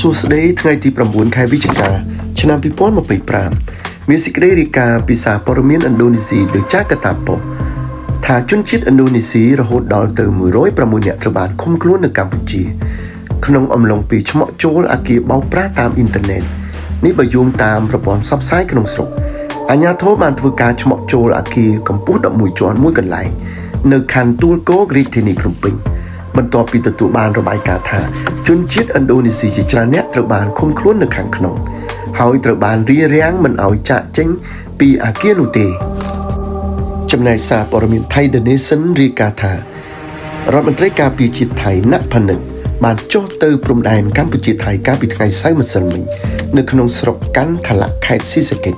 សួស្តីថ្ងៃទី9ខែវិច្ឆិកាឆ្នាំ2025មានសេចក្តីរាយការណ៍ពីសារព័ត៌មានឥណ្ឌូនេស៊ីដោយចាកាតាប៉ុស្តិ៍ថាជនជាតិឥណ្ឌូនេស៊ីរហូតដល់ទៅ106នាក់ត្រូវបានឃុំខ្លួននៅកម្ពុជាក្នុងអំឡុងពេលឆ្មក់ចូលអគារបោកប្រាស់តាមអ៊ីនធឺណិតនេះបើយោងតាមប្រព័ន្ធផ្សព្វផ្សាយក្នុងស្រុកអាជ្ញាធរបានធ្វើការឆ្មក់ចូលអគារកម្ពស់11ជាន់មួយកន្លែងនៅខណ្ឌទួលគោរាជធានីភ្នំពេញបន្ទាប់ពីទទួលបានរបាយការណ៍ថាជនជាតិឥណ្ឌូនេស៊ីជាច្រើនអ្នកត្រូវបានឃុំខ្លួននៅខាងក្នុងហើយត្រូវបានរារាំងមិនឲ្យចាកចេញពីអគារនោះទេចំណែកសារព័ត៌មានថៃ The Nation រាយការណ៍ថារដ្ឋមន្ត្រីការពារជាតិថៃណផានិតបានចុះទៅព្រំដែនកម្ពុជាថៃកាលពីថ្ងៃសៅរ៍ម្សិលមិញនៅក្នុងស្រុកកាន់ថឡាក់ខេត្តស៊ីសាកេត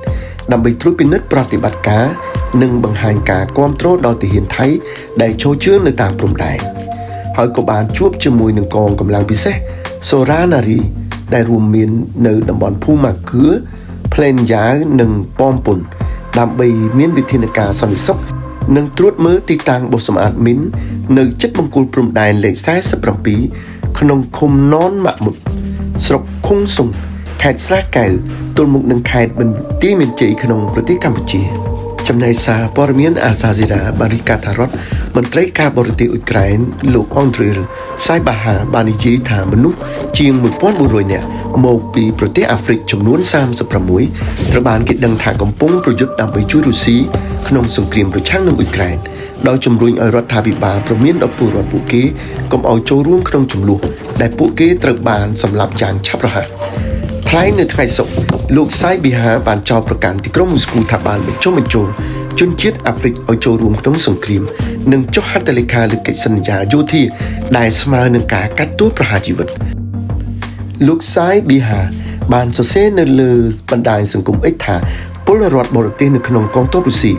ដើម្បីត្រួតពិនិត្យប្រតិបត្តិការនិងបង្ហាញការគាំទ្រដល់ទាហានថៃដែលចូលជើងនៅតាមព្រំដែនហើយក៏បានជួបជាមួយនឹងកងកម្លាំងពិសេសសូរ៉ាណារីដែលរួមមាននៅតំបន់ភូមាគឿផ្លេនយ៉ាវនិងប៉មពុនដើម្បីមានវិធានការសន្តិសុខនិងត្រួតមើលទីតាំងបោះសម្អាតមីននៅជិតបង្គោលព្រំដែនលេខ47ក្នុងឃុំណនម៉ាក់មុតស្រុកខុងសុងខេត្តស្រះកែវទល់មុខនឹងខេត្តបន្ទាយមានជ័យក្នុងប្រទេសកម្ពុជាចំណែកសារព័ត៌មានអាសាស៊ីរ៉ាបានរាយការណ៍ថារដ្ឋមន្ត្រីការបរទេសអ៊ុយក្រែនលោកអង់ដ្រេលសាយបាហាបាននិយាយថាមនុស្សជាង1400នាក់មកពីប្រទេសអាហ្វ្រិកចំនួន36ត្រូវបានគេដឹងថាកំពុងប្រយុទ្ធដើម្បីជួយរុស្ស៊ីក្នុងសង្គ្រាមប្រឆាំងនឹងអ៊ុយក្រែនដោយជំរុញឲ្យរដ្ឋាភិបាលព្រមានដល់ពលរដ្ឋពួកគេកុំឲ្យចូលរួមក្នុងចំនួនដែលពួកគេត្រូវបានសម្លាប់យ៉ាងឆាប់រហ័សថ្លែងនៅថ្ងៃសុក្រលោកសាយប៊ីហាបានចោទប្រកាន់ទីក្រុងមូស្គូថាបានបញ្ចុះបញ្ចូលជនជាតិអាហ្វ្រិកឲ្យចូលរួមក្នុងសង្គ្រាមនិងចុះហត្ថលេខាលើកិច្ចសន្យាយោធាដែលស្មើនឹងការកាត់ទោសប្រហារជីវិតលោកសាយប៊ីហាបានសរសេរនៅលើបណ្ដាញសង្គម X ថាពលរដ្ឋបរទេសនៅក្នុងកងទ័ពរុស្ស៊ី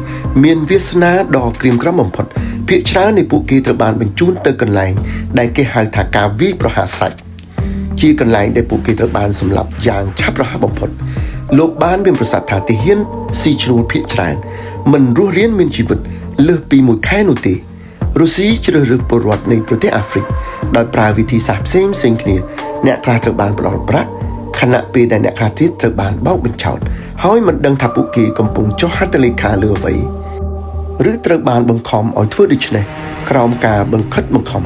មានវាសនាដ៏ក្រៀមក្រំបំផុតភាគច្រើននៃពួកគេត្រូវបានបញ្ជូនទៅកន្លែងដែលគេហៅថាការវាយប្រហារសាច់ជាកន្លែងដែលពួកគេត្រូវបានសម្លាប់យ៉ាងឆាប់រហ័សបំផុតលោកបានមានប្រសាសន៍ថាទាហានស៊ីឈ្នួលភាគច្រើនមិនរស់រានមានជីវិតលើសពី1ខែនោះទេរុស្ស៊ីជ្រើសរើសពលរដ្ឋនៃប្រទេសអាហ្វ្រិកដោយប្រើវិធីសាស្ត្រផ្សេងៗគ្នាអ្នកខ្លះត្រូវបានផ្ដល់ប្រាក់ខណៈពេលដែលអ្នកខ្លះទៀតត្រូវបានបោកបញ្ឆោតហើយមិនដឹងថាពួកគេកំពុងចុះហត្ថលេខាលើអ្វីឬត្រូវបានបង្ខំឲ្យធ្វើដូច្នេះក្រោមការបង្ខិតបង្ខំ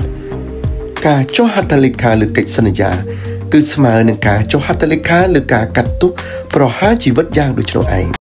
ការចុះហត្ថលេខាលើកិច្ចសន្យាគឺស្មើនឹងការចុះហត្ថលេខាលើការកាត់ទោសប្រហារជីវិតយ៉ាងដូចនោះឯង